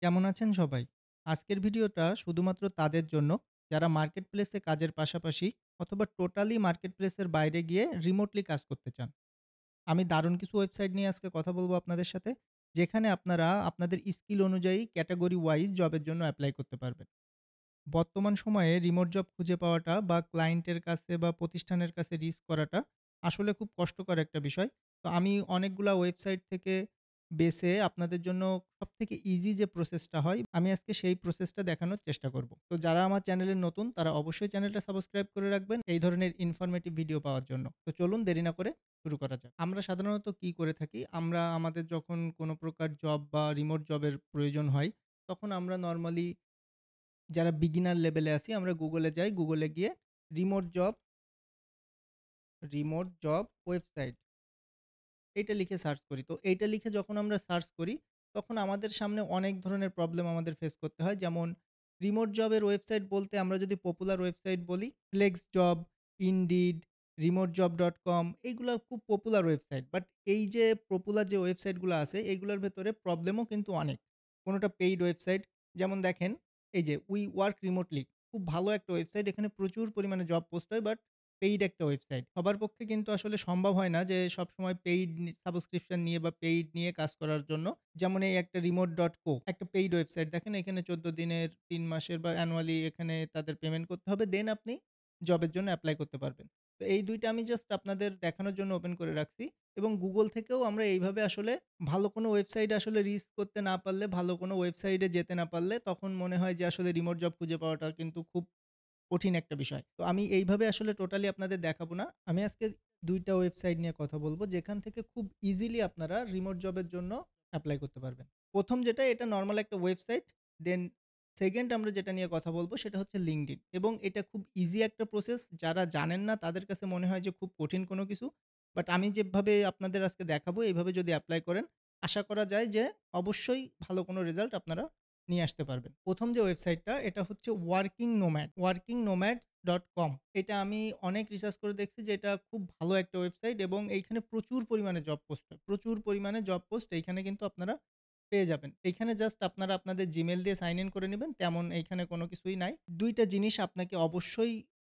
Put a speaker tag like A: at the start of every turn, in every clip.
A: কেমন আছেন সবাই? আজকের ভিডিওটা শুধুমাত্র তাদের জন্য যারা মার্কেট প্লেসে কাজের পাশাপাশি অথবা টোটালি মার্কেট প্লেসের বাইরে গিয়ে রিমোটলি কাজ করতে চান। আমি দারুণ কিছু ওয়েবসাইট নিয়ে আজকে কথা বলব আপনাদের সাথে, যেখানে আপনারা আপনাদের স্কিল অনুযায়ী ক্যাটেগরি ওয়াইজ জবের জন্য এপ্লাই করতে পারবেন। বর্তমান সময়ে রিমোট জব খুঁজে পাওয়াটা বা ক্লায়েন্টের কাছে বা প্রতিষ্ঠানের কাছে রিস্ক করাটা আসলে খুব কষ্টকর একটা বিষয়। তো আমি অনেকগুলা ওয়েবসাইট থেকে বেছে আপনাদের জন্য সবথেকে ইজি যে প্রসেসটা হয়, আমি আজকে সেই প্রসেসটা দেখানোর চেষ্টা করব। তো যারা আমার চ্যানেলে নতুন তারা অবশ্যই চ্যানেলটা সাবস্ক্রাইব করে রাখবেন এই ধরনের ইনফরমেটিভ ভিডিও পাওয়ার জন্য। তো চলুন দেরি না করে শুরু করা যাক। আমরা সাধারণত কি করে থাকি? আমরা আমাদের যখন কোনো প্রকার জব বা রিমোট জবের প্রয়োজন হয়, তখন আমরা নরমালি যারা বিগিনার লেভেলে আছি আমরা গুগলে যাই। গুগলে গিয়ে remote job, remote job website এইটা লিখে সার্চ করি। তো এইটা লিখে যখন আমরা সার্চ করি, তখন আমাদের সামনে অনেক ধরনের প্রবলেম আমাদের ফেস করতে হয়। যেমন রিমোট জবের ওয়েবসাইট বলতে আমরা যদি পপুলার ওয়েবসাইট বলি, ফ্লেক্সজব, ইনডিড, রিমোটজব.কম এইগুলা খুব পপুলার ওয়েবসাইট। বাট এই যে পপুলার যে ওয়েবসাইটগুলো আছে, এগুলোর ভেতরে প্রবলেমও কিন্তু অনেক। কোনটা পেইড ওয়েবসাইট। যেমন দেখেন, এই যে উই ওয়ার্ক রিমোটলি খুব ভালো একটা ওয়েবসাইট। এখানে প্রচুর পরিমাণে জব পোস্ট হয়, বাট পেইড একটা ওয়েবসাইট। সবার পক্ষে কিন্তু আসলে সম্ভব হয় না যে সবসময় পেইড সাবস্ক্রিপশন নিয়ে বা পেইড নিয়ে কাজ করার জন্য। যেমন এই একটা remote.co একটা পেইড ওয়েবসাইট। দেখেন এখানে ১৪ দিনের, ৩ মাসের বা অ্যানুয়ালি এখানে তাদের পেমেন্ট করতে হবে। দেন আপনি জবের জন্য এপ্লাই করতে পারবেন। তো এই ২ টা আমি জাস্ট আপনাদের দেখানোর জন্য ওপেন করে রাখছি এবং Google থেকেও আমরা এইভাবে আসলে ভালো কোনো ওয়েবসাইট আসলে রিস্ক করতে না পারলে, ভালো কোনো ওয়েবসাইটে যেতে না পারলে তখন মনে হয় যে আসলে রিমোট জব খুঁজে পাওয়াটা কিন্তু খুব কঠিন একটা বিষয়। তো আমি এইভাবে আসলে টোটালি আপনাদের দেখাবো না। আমি আজকে ২ টা ওয়েবসাইট নিয়ে কথা বলব, যেখান থেকে খুব ইজিলি আপনারা রিমোট জবের জন্য এপ্লাই করতে পারবেন। ১ম যেটা এটা নরমাল একটা ওয়েবসাইট। দেন 2nd আমরা যেটা নিয়ে কথা বলব সেটা হচ্ছে LinkedIn এবং এটা খুব ইজি একটা প্রসেস। যারা জানেন না তাদের কাছে মনে হয় যে খুব কঠিন কোনো কিছু। বাট আমি যেভাবে আপনাদের আজকে দেখাবো এইভাবে যদি এপ্লাই করেন, আশা করা যায় যে অবশ্যই ভালো কোনো রেজাল্ট আপনারা নিয়ে আসতে পারবেন। ১ম যে ওয়েবসাইটটা এটা হচ্ছে workingnomads.com। এটা আমি অনেক রিসার্চ করে দেখছি যে এটা খুব ভালো একটা ওয়েবসাইট এবং এইখানে প্রচুর পরিমাণে জব পোস্ট হয়। প্রচুর পরিমাণে জব পোস্ট এইখানে কিন্তু আপনারা পেয়ে যাবেন। এইখানে জাস্ট আপনারা আপনাদের Gmail দিয়ে সাইন ইন করে নিবেন। তেমন এইখানে কোনো কিছুই নাই। ২ টা জিনিস আপনাকে অবশ্যই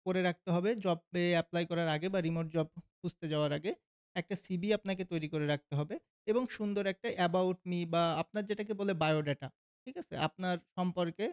A: করে রাখতে হবে জবে এপ্লাই করার আগে বা রিমোট জব খুঁজতে যাওয়ার আগে। একটা সিভি আপনাকে তৈরি করে রাখতে হবে এবং সুন্দর একটা অ্যাবাউট মি বা আপনার যেটাকে বলে বায়োডাটা, ঠিক আছে? আপনার সম্পর্কে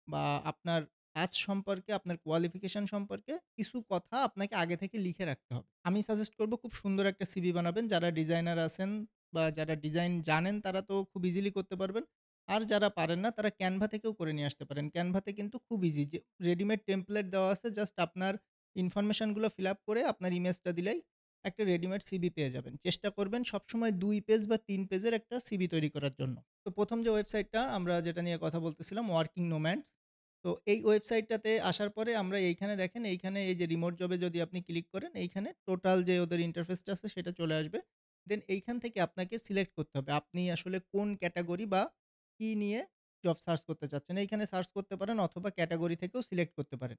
A: বা আপনার কাজ সম্পর্কে, আপনার কোয়ালিফিকেশন সম্পর্কে কিছু কথা আপনাকে আগে থেকে লিখে রাখতে হবে। আমি সাজেস্ট করব খুব সুন্দর একটা সিভি বানাবেন। যারা ডিজাইনার আছেন বা যারা ডিজাইন জানেন তারা তো খুব ইজিলি করতে পারবেন। আর যারা পারেন না তারা Canva থেকেও করে নিয়ে আসতে পারেন। Canva তে কিন্তু খুব ইজি যে রেডিমেড টেমপ্লেট দেওয়া আছে। জাস্ট আপনার ইনফরমেশন গুলো ফিল আপ করে আপনার ইমেজটা দিলেই একটা রেডিমেড সিভি পেয়ে যাবেন। চেষ্টা করবেন সবসময় ২ পেজ বা ৩ পেজের একটা সিভি তৈরি করার জন্য। তো ১ম যে ওয়েবসাইটটা আমরা যেটা নিয়ে কথা বলতেছিলাম ওয়ার্কিং নোম্যাডস। তো এই ওয়েবসাইটটাতে আসার পরে আমরা এইখানে দেখেন এইখানে এই যে রিমোট জবে যদি আপনি ক্লিক করেন এইখানে টোটাল যে ওদের ইন্টারফেসটা আছে সেটা চলে আসবে। দেন এইখান থেকে আপনাকে সিলেক্ট করতে হবে। আপনি আসলে কোন ক্যাটেগরি বা কি নিয়ে জব সার্চ করতে চাচ্ছেন। এইখানে সার্চ করতে পারেন অথবা ক্যাটেগরি থেকেও সিলেক্ট করতে পারেন।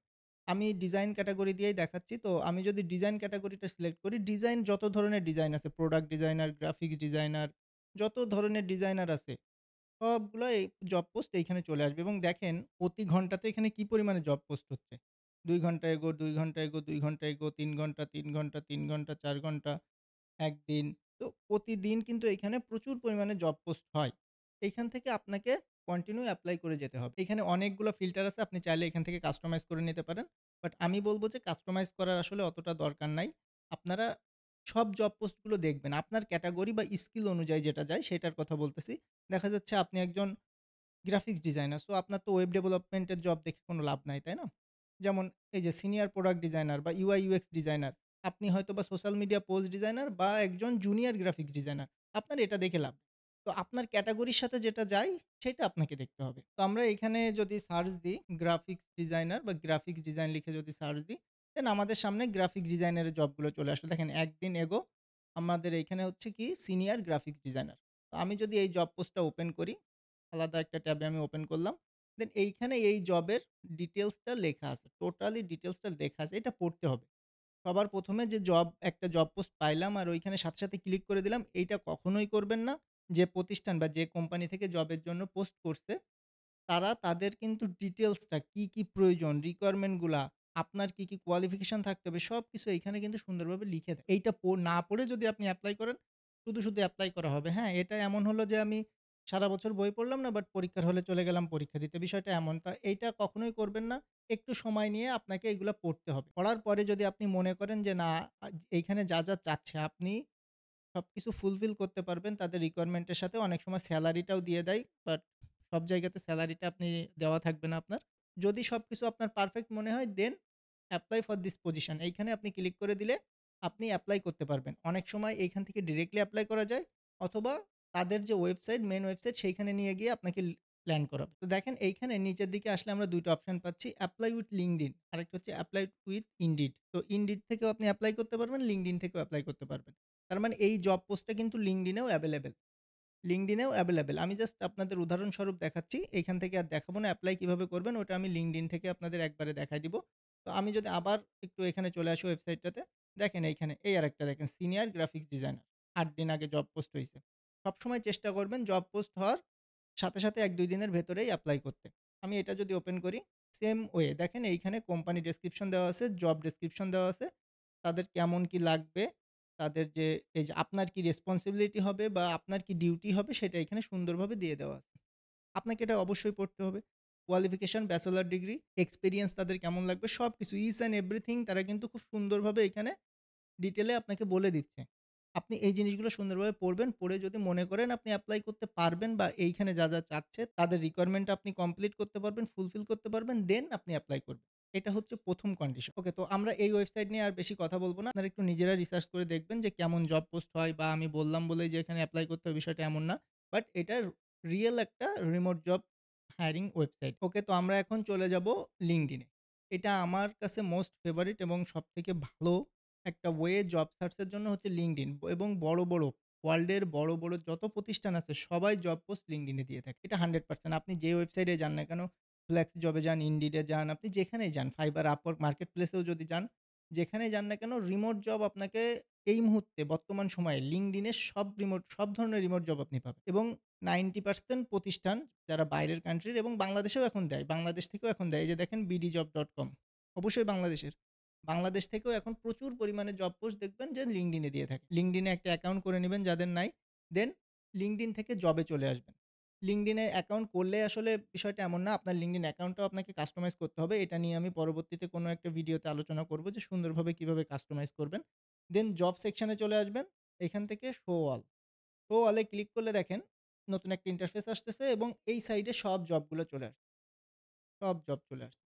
A: আমি ডিজাইন ক্যাটেগরি দিয়েই দেখাচ্ছি। তো আমি যদি ডিজাইন ক্যাটেগরিটা সিলেক্ট করি, ডিজাইন যত ধরনের ডিজাইন আছে, প্রোডাক্ট ডিজাইনার, গ্রাফিক্স ডিজাইনার, যত ধরনের ডিজাইনার আছে সবগুলা এই জব পোস্ট এইখানে চলে আসবে এবং দেখেন প্রতি ঘন্টাতে এখানে কি পরিমাণে জব পোস্ট হচ্ছে। ২ ঘন্টা এগো, ২ ঘন্টা এগো, ২ ঘন্টা এগো, ৩ ঘন্টা, ৩ ঘন্টা, ৩ ঘন্টা, ৪ ঘন্টা, ১ দিন। তো প্রতিদিন কিন্তু এখানে প্রচুর পরিমাণে জব পোস্ট হয়। এইখান থেকে আপনাকে কন্টিনিউ এপ্লাই করে যেতে হবে। এখানে অনেকগুলো ফিল্টার আছে। আপনি চাইলে এখান থেকে কাস্টমাইজ করে নিতে পারেন। বাট আমি বলব যে কাস্টমাইজ করার আসলে অতটা দরকার নাই। আপনারা সব জব পোস্টগুলো দেখবেন। আপনার ক্যাটেগরি বা স্কিল অনুযায়ী যেটা যায় সেটার কথা বলতেছি। দেখা যাচ্ছে আপনি একজন গ্রাফিক্স ডিজাইনার। সো আপনার তো ওয়েব ডেভেলপমেন্ট এর জব দেখে কোনো লাভ নাই, তাই না? যেমন এই যে সিনিয়র প্রোডাক্ট ডিজাইনার বা UI UX ডিজাইনার। আপনি হয়তোবা সোশ্যাল মিডিয়া পোস্ট ডিজাইনার বা একজন জুনিয়র গ্রাফিক্স ডিজাইনার। আপনার এটা দেখে লাভ। তো আপনার ক্যাটেগরির সাথে যেটা যায় সেটা আপনাকে দেখতে হবে। তো আমরা এখানে যদি সার্চ দিই গ্রাফিক্স ডিজাইনার বা গ্রাফিক্স ডিজাইন লিখে যদি সার্চ দিই, দেন আমাদের সামনে গ্রাফিক্স ডিজাইনারের জবগুলো চলে আসলো। দেখেন একদিন এগো আমাদের এইখানে হচ্ছে কি সিনিয়র গ্রাফিক্স ডিজাইনার। তো আমি যদি এই জব পোস্টটা ওপেন করি আলাদা একটা ট্যাবে আমি ওপেন করলাম। দেন এইখানে এই জবের ডিটেইলসটা লেখা আছে। টোটালি ডিটেইলসটা লেখা আছে। এটা পড়তে হবে। সবার ১ম এ যে একটা জব পোস্ট পাইলাম আর ওইখানে সাথে, সাথে ক্লিক করে দিলাম। এইটা কখনোই করবেন না। যে প্রতিষ্ঠান বা যে কোম্পানি থেকে জবের জন্য পোস্ট করছে, তারা তাদের কিন্তু ডিটেইলসটা কি প্রয়োজন, রিকোয়ারমেন্ট গুলা, আপনার কি কোয়ালিফিকেশন থাকতে হবে সবকিছু এইখানে কিন্তু সুন্দরভাবে লিখে দেয়। এইটা না পড়ে যদি আপনি এপ্লাই করেন, শুধু এপ্লাই করা হবে। হ্যাঁ, এটা এমন হলো যে আমি সারা বছর বই পড়লাম না বাট পরীক্ষার হলে চলে গেলাম পরীক্ষা দিতে। বিষয়টা এমন। এইটা কখনোই করবেন না। একটু সময় নিয়ে আপনাকে এগুলা পড়তে হবে। পড়ার পরে যদি আপনি মনে করেন যে না এইখানে যা চাচ্ছে আপনি সবকিছু ফুলফিল করতে পারবেন তাদের রিকোয়ারমেন্ট এর সাথে। অনেক সময় সেলারিটাও দিয়ে দেয়। বাট সব জায়গাতে সেলারিটা আপনি দেওয়া থাকবে না আপনার। যদি সবকিছু আপনার পারফেক্ট মনে হয় দেন এপ্লাই ফর দিস পজিশন। এইখানে আপনি ক্লিক করে দিলে আপনি এপ্লাই করতে পারবেন। অনেক সময় এইখান থেকে ডিরেক্টলি এপ্লাই করা যায় অথবা তাদের যে ওয়েবসাইট, মেইন ওয়েবসাইট সেইখানে নিয়ে গিয়ে আপনাকে ল্যান্ড করাবে। তো দেখেন এইখানে নিচের দিকে আসলে আমরা ২ টা অপশন পাচ্ছি। এপ্লাই উইথ লিঙ্কডইন আরেকটা হচ্ছে এপ্লাই উইথ ইনডিড। তো ইনডিড থেকেও আপনি এপ্লাই করতে পারবেন, লিঙ্কডইন থেকেও এপ্লাই করতে পারবেন। তার মানে এই জব পোস্টটা কিন্তু LinkedIn এও এভেইলেবল। LinkedIn এও এভেইলেবল। আমি জাস্ট আপনাদের উদাহরণস্বরূপ দেখাচ্ছি। এইখান থেকে আর দেখাবো না এপ্লাই কিভাবে করবেন ওটা আমি LinkedIn থেকে আপনাদের একবারে দেখায় দিব। তো আমি যদি আবার একটু এখানে চলে আসি ওয়েবসাইটটাতে, দেখেন এইখানে এই আরেকটা দেখেন সিনিয়র গ্রাফিক্স ডিজাইনার। ৮ দিন আগে জব পোস্ট হইছে। সবসময় চেষ্টা করবেন জব পোস্ট হওয়ার সাথে ১-২ দিনের ভেতরেই এপ্লাই করতে। আমি এটা যদি ওপেন করি, সেম ওয়ে দেখেন এইখানে কোম্পানি ডেসক্রিপশন দেওয়া আছে, জব ডেসক্রিপশন দেওয়া আছে। তাদের কেমন কি লাগবে, তাদের যে এই যে আপনার কি রেসপনসিবিলিটি হবে বা আপনার কি ডিউটি হবে সেটা এখানে সুন্দরভাবে দিয়ে দেওয়া আছে। আপনাকে এটা অবশ্যই পড়তে হবে। কোয়ালিফিকেশন, ব্যাচেলর ডিগ্রি, এক্সপেরিয়েন্স তাদের কেমন লাগবে সবকিছু ইচ অ্যান্ড এভরিথিং তারা কিন্তু খুব সুন্দরভাবে এখানে ডিটেইলে আপনাকে বলে দিচ্ছে। আপনি এই জিনিসগুলো সুন্দরভাবে পড়বেন। পড়ে যদি মনে করেন আপনি এপ্লাই করতে পারবেন বা এইখানে যা চাচ্ছে তাদের রিকোয়ারমেন্ট আপনি কমপ্লিট করতে পারবেন, ফুলফিল করতে পারবেন, দেন আপনি এপ্লাই করবেন। এটা হচ্ছে ১ম কন্ডিশন। ওকে, তো আমরা এই ওয়েবসাইট নিয়ে আর বেশি কথা বলব না। আপনারা একটু নিজেরা রিসার্চ করে দেখবেন যে কেমন জব পোস্ট হয় বা আমি বললাম বলেই যে এখানে এপ্লাই করতে হবে বিষয়টা এমন না। বাট এটা রিয়াল একটা রিমোট জব হায়ারিং ওয়েবসাইট। ওকে, তো আমরা এখন চলে যাব LinkedIn এ। এটা আমার কাছে মোস্ট ফেভারিট এবং সবথেকে ভালো একটা ওয়ে জব সার্চ এর জন্য হচ্ছে LinkedIn এবং বড় ওয়ার্লডের বড় যত প্রতিষ্ঠান আছে সবাই জব পোস্ট LinkedIn এ দিয়ে থাকে। এটা 100% আপনি যে ওয়েবসাইটে যান না কেন, ফ্লেক্সি জবে যান, Indeed এ যান, আপনি যেখানেই যান, Fiverr, Upwork, মার্কেট প্লেসেও যদি যান, যেখানেই যান না কেন রিমোট জব আপনাকে এই মুহূর্তে বর্তমান সময়ে LinkedIn এ সব ধরনের রিমোট জব আপনি পাবেন এবং 90% প্রতিষ্ঠান যারা বাইরের কান্ট্রির এবং বাংলাদেশেও এখন দেয়। বাংলাদেশ থেকেও এখন দেয়। এই যে দেখেন bdjob.com অবশ্যই বাংলাদেশের। বাংলাদেশ থেকেও এখন প্রচুর পরিমাণে জব পোস্ট দেখবেন যে LinkedIn এ দিয়ে থাকে। LinkedIn এ একটা অ্যাকাউন্ট করে নিবেন যাদের নাই। দেন LinkedIn থেকে জবে চলে আসবেন। LinkedIn এ অ্যাকাউন্ট করলে আসলে বিষয়টা এমন না। আপনার LinkedIn অ্যাকাউন্টটাও আপনাকে কাস্টমাইজ করতে হবে। এটা নিয়ে আমি পরবর্তীতে কোনো একটা ভিডিওতে আলোচনা করব যে সুন্দরভাবে কিভাবে কাস্টমাইজ করবেন। দেন জব সেকশনে চলে আসবেন। এখান থেকে শো অল। শো অল এ ক্লিক করলে দেখেন নতুন একটা ইন্টারফেস আসতেছে এবং এই সাইডে সব জবগুলো চলে আসছে। সব জব চলে আসছে।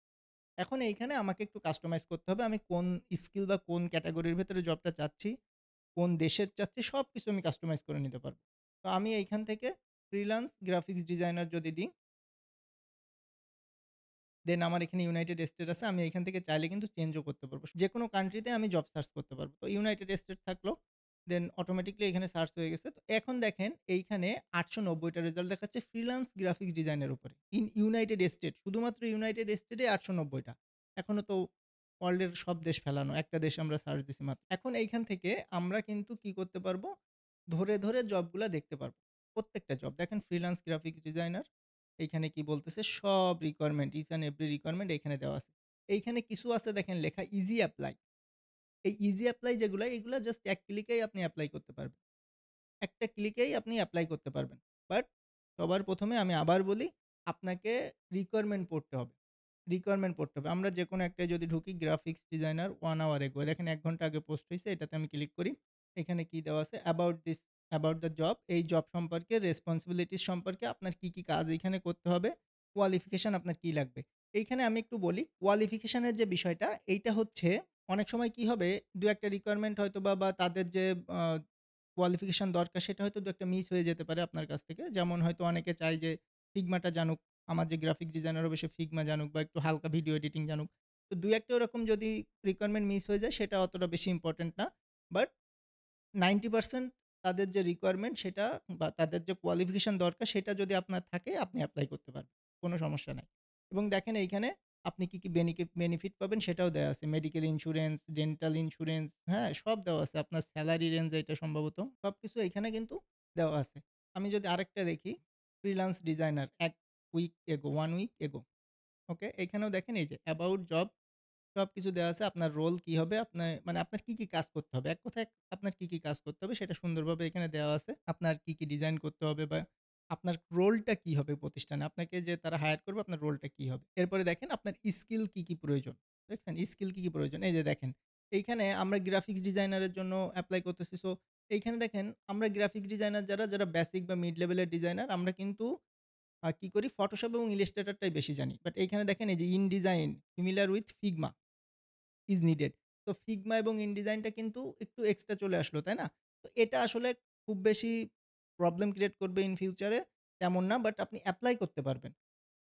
A: এখন এইখানে আমাকে একটু কাস্টমাইজ করতে হবে। আমি কোন স্কিল বা কোন ক্যাটেগরির ভেতরে জবটা চাচ্ছি, কোন দেশের চাচ্ছি সবকিছু আমি কাস্টমাইজ করে নিতে পারব। তো আমি এইখান থেকে ফ্রিল্যান্স গ্রাফিক্স ডিজাইনার যদি দিই, দেন আমার এখানে ইউনাইটেড স্টেট আছে। আমি এখান থেকে চাইলে কিন্তু চেঞ্জও করতে পারব। যেকোনো কান্ট্রিতে আমি জব সার্চ করতে পারব। তো ইউনাইটেড স্টেট থাকলো। দেন অটোমেটিক্যালি এখানে সার্চ হয়ে গেছে। তো এখন দেখেন এইখানে ৮৯০ টা রেজাল্ট দেখাচ্ছে ফ্রিল্যান্স গ্রাফিক্স ডিজাইনের উপরে। ইন ইউনাইটেড স্টেট শুধুমাত্র ইউনাইটেড স্টেটে ৮৯০ টা। এখনো তো ওয়ার্লডের সব দেশ ফেলানো। একটা দেশে আমরা সার্চ দিছি মাত্র। এখন এইখান থেকে আমরা কিন্তু কি করতে পারব? ধরে জবগুলা দেখতে পারব। প্রত্যেকটা জব। দেখেন ফ্রিল্যান্স গ্রাফিক্স ডিজাইনার এইখানে কি বলতেছে? সব requirement each and every requirement এইখানে দেওয়া আছে। এইখানে কিছু আছে দেখেন লেখা ইজি এপ্লাই। এই ইজি এপ্লাই যেগুলা এগুলা জাস্ট এক ক্লিকেই আপনি এপ্লাই করতে পারবেন। একটা ক্লিকেই আপনি এপ্লাই করতে পারবেন। বাট সবার ১ম এ আমি আবার বলি, আপনাকে রিকোয়ারমেন্ট পড়তে হবে। রিকোয়ারমেন্ট পড়তে হবে। আমরা যেকোনো একটায় যদি ঢুকি গ্রাফিক্স ডিজাইনার 1 আওয়ার এগো দেখেন ১ ঘন্টা আগে পোস্ট হইছে। এটাতে আমি ক্লিক করি। এখানে কি দেওয়া আছে? About the job. এই জব সম্পর্কে রেসপনসিবিলিটিস সম্পর্কে আপনার কি কাজ এখানে করতে হবে, কোয়ালিফিকেশন আপনার কি লাগবে। এইখানে আমি একটু বলি, কোয়ালিফিকেশন এর যে বিষয়টা এইটা হচ্ছে অনেক সময় কি হবে ২-১ টা রিকোয়ারমেন্ট হয়তোবা বা তাদের যে আ কোয়ালিফিকেশন দরকার সেটা হয়তো ২-১ টা মিস হয়ে যেতে পারে আপনার কাছ থেকে। যেমন হয়তো অনেকে চায় যে Figma টা জানুক। আমার যে গ্রাফিক ডিজাইনার হবে সে Figma জানুক বা একটু হালকা ভিডিও এডিটিং জানুক। তো ২-১ টা ওরকম যদি রিকোয়ারমেন্ট মিস হয়ে যায় সেটা অতটা বেশি ইম্পোর্টেন্ট না। বাট 90% তাদের যে রিকোয়ারমেন্ট সেটা বা তাদের যে কোয়ালিফিকেশন দরকার সেটা যদি আপনার থাকে আপনি এপ্লাই করতে পারবেন। কোন সমস্যা নাই। এবং দেখেন এইখানে আপনি কি বেনিফিট পাবেন সেটাও দেয়া আছে। মেডিকেল ইন্সুরেন্স, ডেন্টাল ইন্সুরেন্স, হ্যাঁ? সব দেওয়া আছে। আপনার সেলারি রেঞ্জ এটা সম্ভবত। সবকিছু এখানে কিন্তু দেওয়া আছে। আমি যদি আরেকটা দেখি ফ্রিল্যান্স ডিজাইনার উইক এগো, 1 উইক এগো। ওকে? এখানেও দেখেন এই যে অ্যাবাউট জব সবকিছু দেওয়া আছে। আপনার রোল কি হবে? আপনার মানে আপনার কি, কি কাজ করতে হবে? এক কথায় আপনার কি, কি কাজ করতে হবে সেটা সুন্দরভাবে এখানে দেওয়া আছে। আপনার কি, কি ডিজাইন করতে হবে বা আপনার রোলটা কি হবে প্রতিষ্ঠানে? আপনাকে যে তারা হায়ার করবে আপনার রোলটা কি হবে? এরপরে দেখেন আপনার স্কিল কি, কি প্রয়োজন? দেখছেন? স্কিল কি, কি প্রয়োজন? এই যে দেখেন, এইখানে আমরা গ্রাফিক্স ডিজাইনারের জন্য এপ্লাই করতেছি। সো এইখানে দেখেন আমরা গ্রাফিক্স ডিজাইনার যারা বেসিক বা মিড লেভেলের ডিজাইনার আমরা কিন্তু কি করি Photoshop এবং Illustrator টাই বেশি জানি। বাট এইখানে দেখেন এই যে InDesign similar with Figma is needed. তো Figma এবং InDesign টা কিন্তু একটু এক্সট্রা চলে আসলো, তাই না? তো এটা আসলে খুব বেশি প্রবলেম ক্রিয়েট করবে ইন ফিউচার এ তেমন না। বাট আপনি এপ্লাই করতে পারবেন।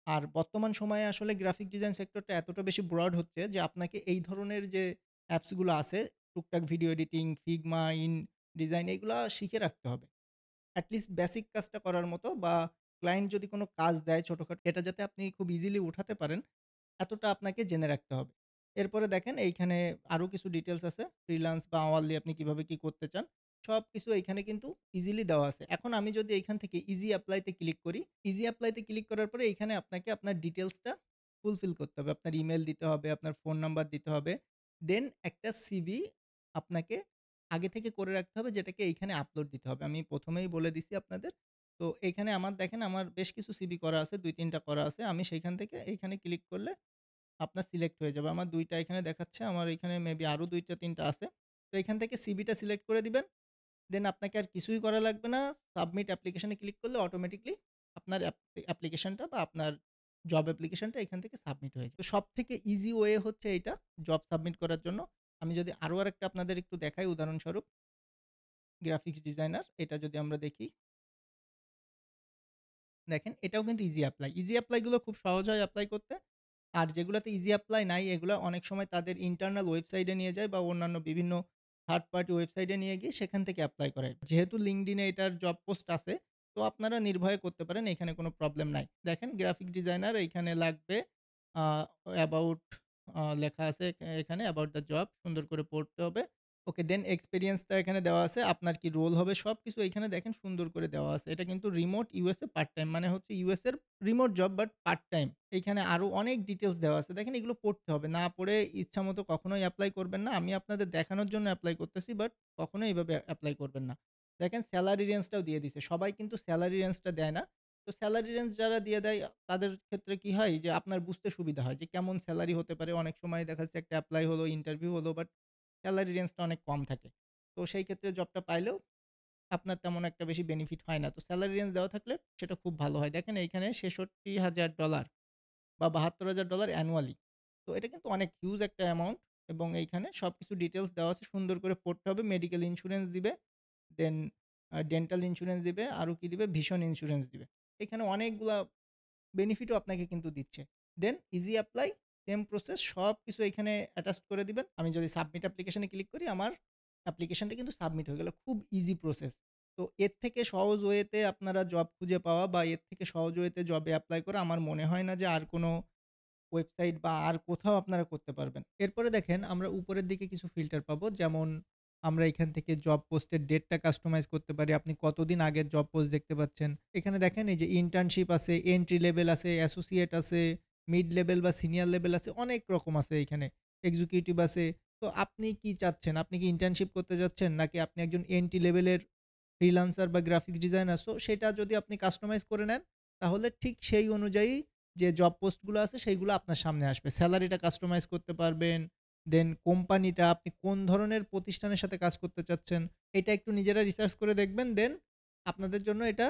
A: আর বর্তমান সময়ে আসলে গ্রাফিক ডিজাইন সেক্টরটা এতটা বেশি ব্রড হচ্ছে যে আপনাকে এই ধরনের যে অ্যাপস গুলো আছে টুকটাক ভিডিও এডিটিং, Figma, InDesign এগুলা শিখে রাখতে হবে। এট লিস্ট বেসিক কাজটা করার মতো বা ক্লায়েন্ট যদি কোন কাজ দেয় ছোটখাটো এটা যাতে আপনি খুব ইজিলি উঠাতে পারেন এতটা আপনাকে জেনে রাখতে হবে। এরপরে দেখেন এইখানে আরো কিছু ডিটেইলস আছে। ফ্রিল্যান্স বা আওয়ারলি আপনি কিভাবে কি করতে চান। সবকিছু এইখানে কিন্তু ইজিলি দেওয়া আছে। এখন আমি যদি এইখান থেকে ইজি এপ্লাই তে ক্লিক করি, ইজি এপ্লাই তে ক্লিক করার পরে এইখানে আপনাকে আপনার ডিটেইলসটা ফুলফিল করতে হবে। আপনার ইমেইল দিতে হবে, আপনার ফোন নাম্বার দিতে হবে। দেন একটা সিভি আপনাকে আগে থেকে করে রাখতে হবে যেটাকে এইখানে আপলোড দিতে হবে। আমি ১ম এই বলে দিছি আপনাদের। তো এইখানে আমার দেখেন আমার বেশ কিছু সিভি করা আছে, ২-৩ টা করা আছে। আমি সেইখান থেকে এইখানে ক্লিক করলে আপনার সিলেক্ট হয়ে যাবে। আমার ২ টা এখানে দেখাচ্ছে। আমার এখানে মেবি আরো ২ টা ৩ টা আছে। তো এখান থেকে সিভিটা সিলেক্ট করে দিবেন। দেন আপনাকে আর কিছুই করা লাগবে না। সাবমিট অ্যাপ্লিকেশন এ ক্লিক করলে অটোমেটিক্যালি আপনার অ্যাপ্লিকেশনটা বা আপনার জব অ্যাপ্লিকেশনটা এখান থেকে সাবমিট হয়ে যায়। তো সবথেকে ইজি ওয়ে হচ্ছে এইটা জব সাবমিট করার জন্য। আমি যদি আরো আরেকটা আপনাদের একটু দেখাই উদাহরণস্বরূপ গ্রাফিক্স ডিজাইনার এটা যদি আমরা দেখি দেখেন এটাও কিন্তু ইজি এপ্লাই। ইজি এপ্লাই গুলো খুব সহজ হয় এপ্লাই করতে। আর যেগুলাতে ইজি এপ্লাই নাই এগুলা অনেক সময় তাদের ইন্টারনাল ওয়েবসাইটে নিয়ে যায় বা অন্যান্য বিভিন্ন থার্ড পার্টি ওয়েবসাইটে নিয়ে গিয়ে সেখান থেকে এপ্লাই করায়। যেহেতু LinkedIn এ এটার জব পোস্ট আছে, তো আপনারা নির্ভয়ে করতে পারেন। এখানে কোনো প্রবলেম নাই। দেখেন গ্রাফিক ডিজাইনার এইখানে লাগবে আ অ্যাবাউট লেখা আছে এখানে অ্যাবাউট দ্যা জব সুন্দর করে পড়তে হবে। ওকে দেন এক্সপেরিয়েন্স টা এখানে দেওয়া আছে। আপনার কি রোল হবে সবকিছু এইখানে দেখেন সুন্দর করে দেওয়া আছে। এটা কিন্তু রিমোট USA পার্ট টাইম মানে হচ্ছে US এর remote job but part time. এইখানে আরো অনেক ডিটেইলস দেওয়া আছে। দেখেন এগুলো পড়তে হবে। না পড়ে ইচ্ছামত কখনোই এপ্লাই করবেন না। আমি আপনাদের দেখানোর জন্য এপ্লাই করতেছি বাট কখনোই এভাবে এপ্লাই করবেন না। দেখেন সেলারি রেঞ্জটাও দিয়ে দিছে। সবাই কিন্তু সেলারি রেঞ্জটা দেয় না। তো সেলারি রেঞ্জ যারা দিয়ে দেয় তাদের ক্ষেত্রে কি হয় যে আপনার বুঝতে সুবিধা হয় যে কেমন সেলারি হতে পারে। অনেক সময় দেখা যাচ্ছে একটা এপ্লাই হলো, ইন্টারভিউ হলো বাট সেলারি রেঞ্জটা অনেক কম থাকে। তো সেই ক্ষেত্রে জবটা পাইলেও আপনার তেমন একটা বেশি বেনিফিট হয় না। তো সেলারি রেঞ্জ দেওয়া থাকলে সেটা খুব ভালো হয়। দেখেন এইখানে $৬৬,০০০ বা $৭২,০০০ অ্যানুয়ালি। তো এটা কিন্তু অনেক হিউজ একটা অ্যামাউন্ট এবং এইখানে সবকিছু ডিটেইলস দেওয়া আছে। সুন্দর করে পড়তে হবে। মেডিকেল ইন্সুরেন্স দিবে। দেন ডেন্টাল ইন্সুরেন্স দিবে। আরো কি দিবে? ভিশন ইন্সুরেন্স দিবে। এখানে অনেকগুলা বেনিফিটও আপনাকে কিন্তু দিচ্ছে। দেন ইজি এপ্লাই, সেম প্রসেস সবকিছু এখানে অ্যাটাচড করে দিবেন। আমি যদি সাবমিট অ্যাপ্লিকেশন এ ক্লিক করি আমার অ্যাপ্লিকেশনটা কিন্তু সাবমিট হয়ে গেল। খুব ইজি প্রসেস। তো এর থেকে সহজ ওয়েতে আপনারা জব খুঁজে পাওয়া বা এর থেকে সহজ ওয়েতে জবে এপ্লাই করা আমার মনে হয় না যে আর কোনো ওয়েবসাইট বা আর কোথাও আপনারা করতে পারবেন। এরপরে দেখেন আমরা উপরের দিকে কিছু ফিল্টার পাবো। যেমন আমরা এখান থেকে জব পোস্টের ডেটটা কাস্টমাইজ করতে পারি। আপনি কতদিন আগের জব পোস্ট দেখতে পাচ্ছেন। এখানে দেখেন এই যে ইন্টার্নশিপ আছে, এন্ট্রি লেভেল আছে, অ্যাসোসিয়েট আছে, মিড লেভেল বা সিনিয়র লেভেল আছে। অনেক রকম আছে এইখানে। এক্সিকিউটিভ আছে। তো আপনি কি চাচ্ছেন? আপনি কি ইন্টার্নশিপ করতে যাচ্ছেন? নাকি আপনি একজন এন্ট্রি লেভেলের ফ্রিল্যান্সার বা গ্রাফিক্স ডিজাইনার সো সেটা যদি আপনি কাস্টমাইজ করে নেন, তাহলে ঠিক সেই অনুযায়ী যে জব পোস্ট গুলো আছে সেইগুলো আপনার সামনে আসবে। সেলারিটা কাস্টমাইজ করতে পারবেন। দেন কোম্পানিটা আপনি কোন ধরনের প্রতিষ্ঠানের সাথে কাজ করতে চাচ্ছেন, এটা একটু নিজেরা রিসার্চ করে দেখবেন। দেন আপনাদের জন্য এটা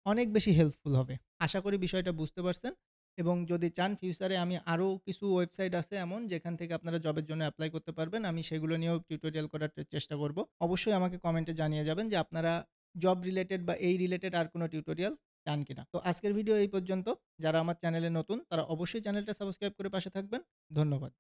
A: অনেক বেশি হেল্পফুল হবে। আশা করি বিষয়টা বুঝতে পারছেন এবং যদি চান ফিউচারে আমি আরো কিছু ওয়েবসাইট আছে এমন যেখান থেকে আপনারা জবের জন্য এপ্লাই করতে পারবেন। আমি সেগুলো নিয়েও টিউটোরিয়াল করার চেষ্টা করব। অবশ্যই আমাকে কমেন্টে জানিয়ে যাবেন যে আপনারা জব রিলেটেড বা এই রিলেটেড আর কোনো টিউটোরিয়াল চান কিনা। তো আজকের ভিডিও এই পর্যন্ত। যারা আমার চ্যানেলে নতুন তারা অবশ্যই চ্যানেলটা সাবস্ক্রাইব করে পাশে থাকবেন। ধন্যবাদ।